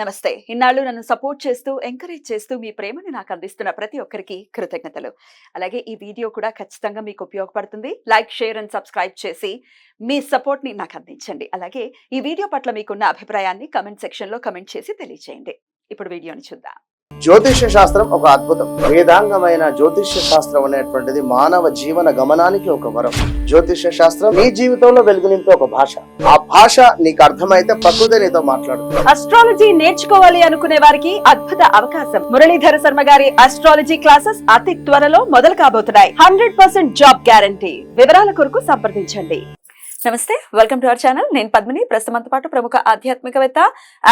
నమస్తే. ఇన్నాళ్ళు నన్ను సపోర్ట్ చేస్తూ, ఎంకరేజ్ చేస్తూ మీ ప్రేమని నాకు అందిస్తున్న ప్రతి ఒక్కరికి కృతజ్ఞతలు. అలాగే ఈ వీడియో కూడా ఖచ్చితంగా మీకు ఉపయోగపడుతుంది. లైక్, షేర్ అండ్ సబ్స్క్రైబ్ చేసి మీ సపోర్ట్‌ని నాకు అందించండి. అలాగే ఈ వీడియో పట్ల మీకున్న అభిప్రాయాన్ని కామెంట్ సెక్షన్‌లో కామెంట్ చేసి తెలియజేయండి. ఇప్పుడు వీడియోని చూద్దాం. జ్యోతిష్య శాస్త్రం ఒక అద్భుతం. వేదాంగమైన జ్యోతిష్య శాస్త్రం అనేటువంటిది మానవ జీవన గమనానికి ఒక వరం. జ్యోతిష్య శాస్త్రం నీ జీవితంలో వెలుగునింపే ఒక భాష. ఆ భాష నీకు అర్థమైతే ప్రకృతి నీతో మాట్లాడుతుంది. అస్ట్రాలజీ నేర్చుకోవాలి అనుకునే వారికి అద్భుత అవకాశం. మురళీధర శర్మ గారి అస్ట్రాలజీ క్లాసెస్ అతి త్వరలో మొదలు కాబోతున్నాయి. 100% జాబ్ గ్యారంటీ. వివరాల కొరకు సంప్రదించండి. నమస్తే, వెల్కమ్ టు అవర్ ఛానల్. నేను పద్మిని. ప్రస్తుతంతో పాటు ప్రముఖ ఆధ్యాత్మికవేత్త,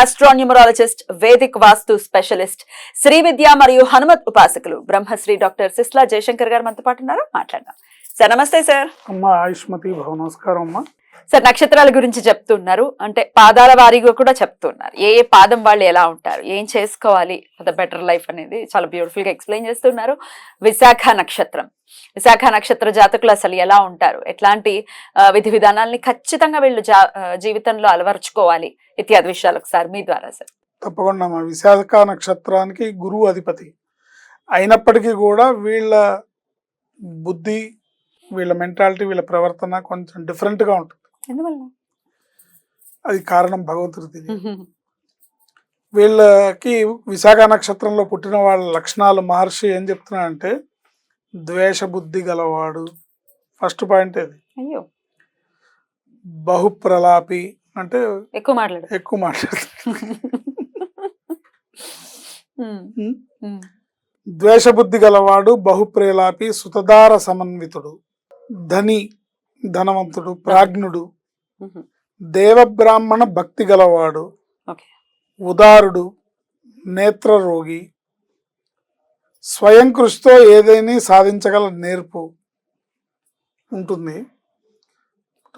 ఆస్ట్రోన్యూమరాలజిస్ట్, వేదిక్ వాస్తు స్పెషలిస్ట్, శ్రీ విద్య మరియు హనుమత్ ఉపాసకులు బ్రహ్మశ్రీ డాక్టర్ సిస్లా జయశంకర్ గారు మనతో పాటు ఉన్నారు. మాట్లాడదాం. సార్ నమస్తే. సార్ అమ్మా ఆయుష్మతి భవ. నమస్కారం అమ్మా. సార్, నక్షత్రాల గురించి చెప్తున్నారు, అంటే పాదాల వారీగా కూడా చెప్తున్నారు. ఏ ఏ పాదం వాళ్ళు ఎలా ఉంటారు, ఏం చేసుకోవాలి ఫర్ ద బెటర్ లైఫ్ అనేది చాలా బ్యూటిఫుల్ గా ఎక్స్ప్లెయిన్ చేస్తున్నారు. విశాఖ నక్షత్రం, విశాఖ నక్షత్ర జాతకులు అసలు ఎలా ఉంటారు, ఎట్లాంటి విధి విధానాల్ని ఖచ్చితంగా వీళ్ళు జీవితంలో అలవరుచుకోవాలి ఇత్యాది విషయాలు ఒకసారి మీ ద్వారా సార్. తప్పకుండా అమ్మా. విశాఖ నక్షత్రానికి గురువు అధిపతి అయినప్పటికీ కూడా వీళ్ళ బుద్ధి, వీళ్ళ మెంటాలిటీ, వీళ్ళ ప్రవర్తన కొంచెం డిఫరెంట్ గా ఉంటుంది. ఎందువల్ల? అది కారణం భగవంతుడికి తెలియదు. వీళ్ళకి విశాఖ నక్షత్రంలో పుట్టిన వాళ్ళ లక్షణాలు మహర్షి ఏం చెప్తున్నాడంటే, ద్వేష బుద్ధి గలవాడు. ఫస్ట్ పాయింట్ అది. అయ్యో. బహుప్రలాపి అంటే ఎక్కువ మాట్లాడు. ద్వేషబుద్ధి గలవాడు, బహుప్రేలాపి, సుతదార సమన్వితుడు, ధనవంతుడు, ప్రాజ్ఞుడు, దేవబ్రాహ్మణ భక్తి గలవాడు, ఉదారుడు, నేత్రరోగి, స్వయం కృషితో ఏదైనా సాధించగల నేర్పు ఉంటుంది.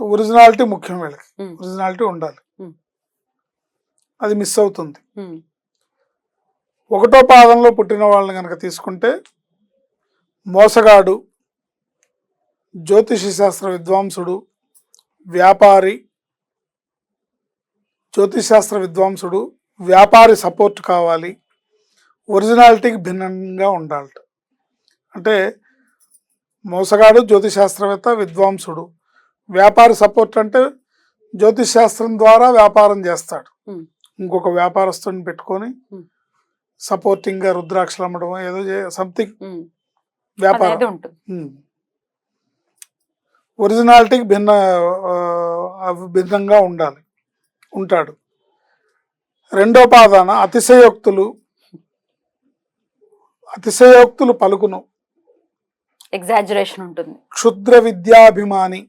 ఒరిజినాలిటీ ముఖ్యం. వీళ్ళకి ఒరిజినాలిటీ ఉండాలి, అది మిస్ అవుతుంది. ఒకటో పాదంలో పుట్టిన వాళ్ళని కనుక తీసుకుంటే మోసగాడు, జ్యోతిష శాస్త్ర విద్వాంసుడు, వ్యాపారి, జ్యోతిశాస్త్ర విద్వాంసుడు, వ్యాపారి సపోర్ట్ కావాలి, ఒరిజినాలిటీకి భిన్నంగా ఉండాలి. అంటే మోసగాడు, జ్యోతిశాస్త్రవేత్త, విద్వాంసుడు, వ్యాపారి సపోర్ట్ అంటే జ్యోతిశాస్త్రం ద్వారా వ్యాపారం చేస్తాడు. ఇంకొక వ్యాపారస్తుని పెట్టుకొని సపోర్టింగ్ గా రుద్రాక్షలు అమ్మడం, ఏదో సంథింగ్ వ్యాపారం. ఒరిజినాలిటీకి భిన్నంగా ఉంటాడు. రెండో పాదాన అతిశయోక్తులు పలుకును, ఎగ్జాజరేషన్ ఉంటుంది. క్షుద్ర విద్యాభిమాని,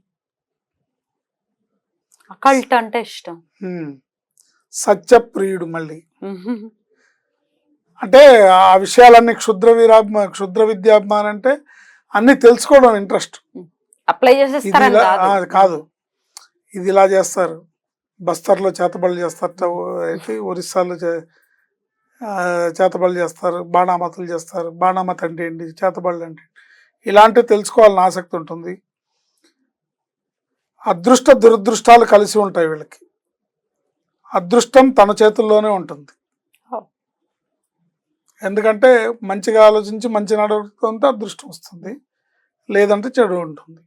అకల్ట్ అంటే ఇష్టం, సత్యప్రియుడు. మళ్ళీ అంటే ఆ విషయాలన్నీ క్షుద్ర విద్యాభిమానం అంటే అన్ని తెలుసుకోవడం ఇంట్రెస్ట్. అప్లై చేసేస్తారు కాదు, ఇది ఇలా చేస్తారు, బస్తర్లో చేతబడులు చేస్తారు, ఒరిస్సాలో చేతబడులు చేస్తారు, బాణామతులు చేస్తారు. బాణామతి అంటే ఏంటి, చేతబడులు అంటే ఇలాంటివి తెలుసుకోవాలని ఆసక్తి ఉంటుంది. అదృష్ట దురదృష్టాలు కలిసి ఉంటాయి వీళ్ళకి. అదృష్టం తన చేతుల్లోనే ఉంటుంది. ఎందుకంటే మంచిగా ఆలోచించి మంచి నడుపుతుంటే అదృష్టం వస్తుంది, లేదంటే చెడు ఉంటుంది.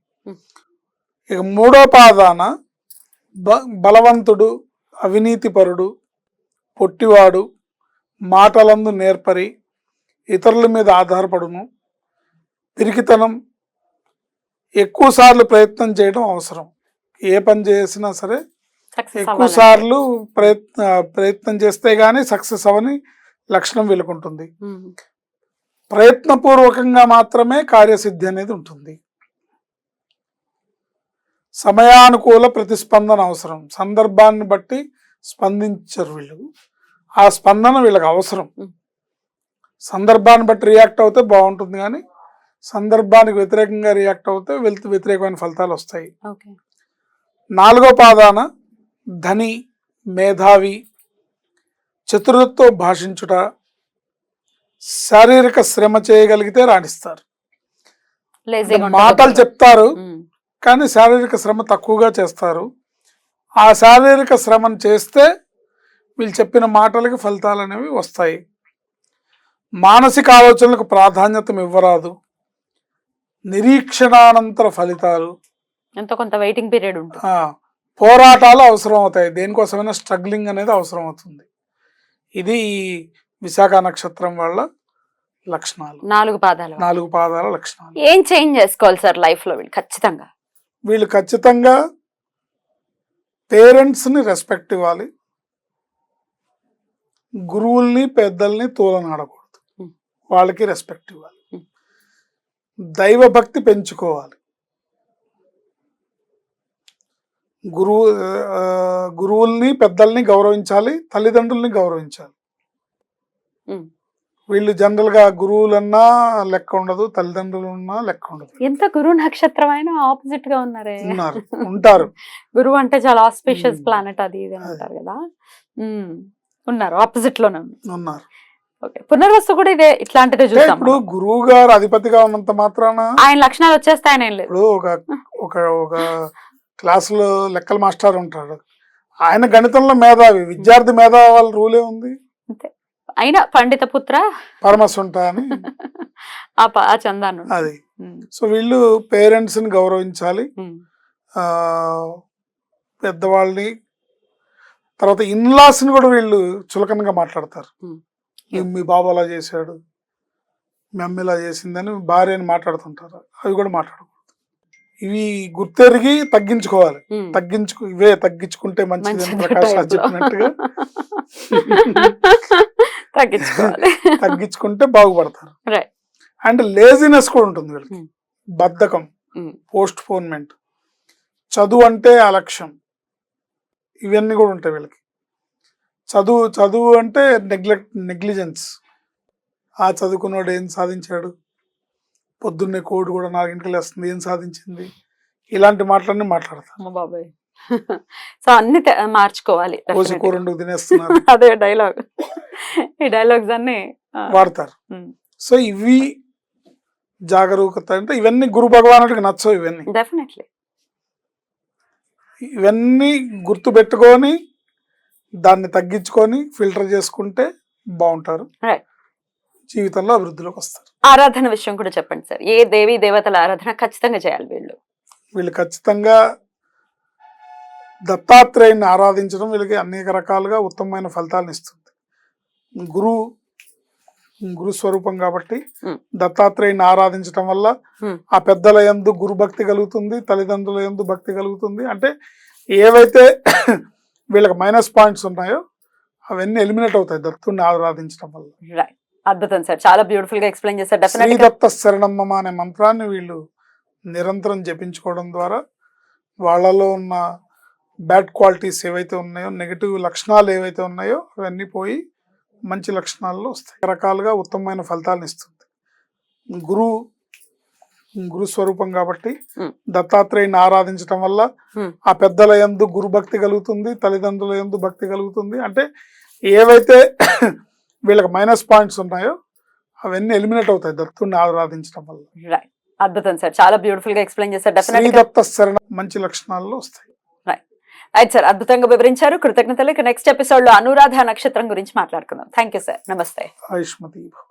ఇక మూడో పాదాన బలవంతుడు, అవినీతిపరుడు, పొట్టివాడు, మాటలందు నేర్పరి, ఇతరుల మీద ఆధారపడును, పిరికితనం, ఎక్కువ సార్లు ప్రయత్నం చేయడం అవసరం. ఏ పని చేసినా సరే ఎక్కువ సార్లు ప్రయత్నం చేస్తే గానీ సక్సెస్ అవని లక్షణం వీళ్ళకుంటుంది. ప్రయత్నపూర్వకంగా మాత్రమే కార్యసిద్ధి అనేది ఉంటుంది. సమయానుకూల ప్రతిస్పందన అవసరం. సందర్భాన్ని బట్టి స్పందించరు వీళ్ళు, ఆ స్పందన వీళ్ళకి అవసరం. సందర్భాన్ని బట్టి రియాక్ట్ అవుతే బాగుంటుంది, కానీ సందర్భానికి వ్యతిరేకంగా రియాక్ట్ అవుతే వ్యతిరేకమైన ఫలితాలు వస్తాయి. నాలుగో పాదాన ధని, మేధావి, చతురతతో భాషించుట, శారీరక శ్రమ చేయగలిగితే రాణిస్తారు. మాటలు చెప్తారు కానీ శారీరక శ్రమ తక్కువగా చేస్తారు. ఆ శారీరక శ్రమను చేస్తే వీళ్ళు చెప్పిన మాటలకి ఫలితాలు అనేవి వస్తాయి. మానసిక ఆలోచనలకు ప్రాధాన్యత ఇవ్వరాదు. నిరీక్షణానంతర ఫలితాలు, ఎంతో కొంత వెయిటింగ్ పీరియడ్ ఉంటుంది. పోరాటాలు అవసరం అవుతాయి. దేనికోసమైనా స్ట్రగ్లింగ్ అనేది అవసరం అవుతుంది. ఇది ఈ విశాఖ నక్షత్రం వాళ్ళ లక్షణాలు. 4 పాదాల లక్షణాలు. ఏం చేంజ్ చేసుకోవాలి సార్ లైఫ్ లో ఖచ్చితంగా? వీళ్ళు ఖచ్చితంగా పేరెంట్స్ ని రెస్పెక్ట్ ఇవ్వాలి. గురువుల్ని పెద్దల్ని తోలనాడకూడదు. వాళ్ళకి రెస్పెక్ట్ ఇవ్వాలి. దైవ భక్తి పెంచుకోవాలి. గురువుల్ని పెద్దల్ని గౌరవించాలి, తల్లిదండ్రుల్ని గౌరవించాలి. వీళ్ళు జనరల్ గా గురువులన్నా లెక్క ఉండదు, తల్లిదండ్రులన్నా లెక్క ఉండదు. ఎంత గురువు నక్షత్రం అయినా ఆపోజిట్ గా ఉంటారు. గురువు అంటే చాలా ఆస్పిషియస్ ప్లానెట్ అది ఇది అంటారు కదా, ఉన్నారు ఆపోజిట్ లోనే ఉన్నారు. పునర్వసు కూడా ఇదే ఇట్లాంటిదే చూస్తాం. ఇప్పుడు గురువు గారు అధిపతిగా ఉన్నంత మాత్రాన ఆయన లక్షణాలు వచ్చేస్తాయని ఏం లేదు. ఇప్పుడు ఒక క్లాసులో లెక్కల మాస్టర్ ఉంటాడు, ఆయన గణితంలో మేధావి, విద్యార్థి మేధావి వాళ్ళ రూలే ఉంది. అంతే. అయినా పండిత పుత్ర పరమసుంట అని ఆ చందాను అది. సో వీళ్ళు పేరెంట్స్ ని గౌరవించాలి, పెద్దవాళ్ళని. తర్వాత ఇన్లాస్ ని కూడా వీళ్ళు చులకనగా మాట్లాడతారు. మీ బాబు అలా చేశాడు, మీ అమ్మ ఇలా చేసిందని భార్యని మాట్లాడుతుంటారు. అవి కూడా మాట్లాడకూడదు. ఇవి గుర్తెరిగి తగ్గించుకోవాలి. ఇవే తగ్గించుకుంటే మంచిది అని ప్రకాష్ రాజ్ చెప్పినట్టుగా తగ్గించుకుంటే బాగుపడతారు. అండ్ లేజినెస్ కూడా ఉంటుంది వీళ్ళకి, బద్ధకం, పోస్ట్ పోన్మెంట్, చదువు అంటే అలక్ష్యం, ఇవన్నీ కూడా ఉంటాయి వీళ్ళకి. చదువు అంటే నెగ్లిజెన్స్. ఆ చదువుకున్నాడు ఏం సాధించాడు, పొద్దున్నే కోడ్ కూడా 4 వస్తుంది, ఏం సాధించింది, ఇలాంటి మాటలన్నీ మాట్లాడతారు. బాబాయ్. సో అన్ని మార్చుకోవాలి. కూరెండుకు తినేస్తున్నారు, అదే డైలాగ్. ఈ డైలాగ్స్ అన్ని వాడతారు. సో ఇవి జాగరూకత అంటే ఇవన్నీ గురు భగవానుడికి నచ్చవు. ఇవన్నీ డెఫినెట్లీ ఇవన్నీ గుర్తు పెట్టుకొని దాన్ని తగ్గించుకొని ఫిల్టర్ చేసుకుంటే బాగుంటారు, జీవితంలో అభివృద్ధిలోకి వస్తారు. ఆరాధన విషయం కూడా చెప్పండి సార్. ఏ దేవీ దేవతల ఆరాధన ఖచ్చితంగా చేయాలి వీళ్ళు? ఖచ్చితంగా దత్తాత్రేయుని ఆరాధించడం వీళ్ళకి అనేక రకాలుగా ఉత్తమమైన ఫలితాలను ఇస్తుంది. గురు స్వరూపం కాబట్టి దత్తాత్రేయుని ఆరాధించడం వల్ల ఆ పెద్దల యందు గురు భక్తి కలుగుతుంది, తల్లిదండ్రుల యందు భక్తి కలుగుతుంది. అంటే ఏవైతే వీళ్ళకి మైనస్ పాయింట్స్ ఉన్నాయో అవన్నీ ఎలిమినేట్ అవుతాయి దత్తుని ఆరాధించడం వల్ల. అద్భుతం సార్, చాలా బ్యూటిఫుల్ గా ఎక్స్ప్లెయిన్ చేశారు. శ్రీ దత్త శరణమ్మ అనే మంత్రాన్ని వీళ్ళు నిరంతరం జపించుకోవడం ద్వారా వాళ్ళలో ఉన్న బ్యాడ్ క్వాలిటీస్ ఏవైతే ఉన్నాయో, నెగిటివ్ లక్షణాలు ఏవైతే ఉన్నాయో అవన్నీ పోయి మంచి లక్షణాల్లో వస్తాయి. రకాలుగా ఉత్తమమైన ఫలితాలను ఇస్తుంది. గురు స్వరూపం కాబట్టి దత్తాత్రేయుని ఆరాధించడం వల్ల ఆ పెద్దల యందు గురు భక్తి కలుగుతుంది, తల్లిదండ్రుల యందు భక్తి కలుగుతుంది. అంటే ఏవైతే వీళ్ళకి మైనస్ పాయింట్స్ ఉన్నాయో అవన్నీ ఎలిమినేట్ అవుతాయి దత్తుని ఆరాధించడం వల్ల. అద్భుతం సార్, చాలా బ్యూటిఫుల్ గా ఎక్స్ప్లెయిన్ చేశారు. శ్రీ దత్త శరణ మంచి లక్షణాల్లో వస్తాయి. రైట్ సార్, అద్భుతంగా వివరించారు. కృతజ్ఞతలు. నెక్స్ట్ ఎపిసోడ్ లో అనురాధ నక్షత్రం గురించి మాట్లాడుకుందాం. Thank you sir. నమస్తే. ఆయుష్మతి.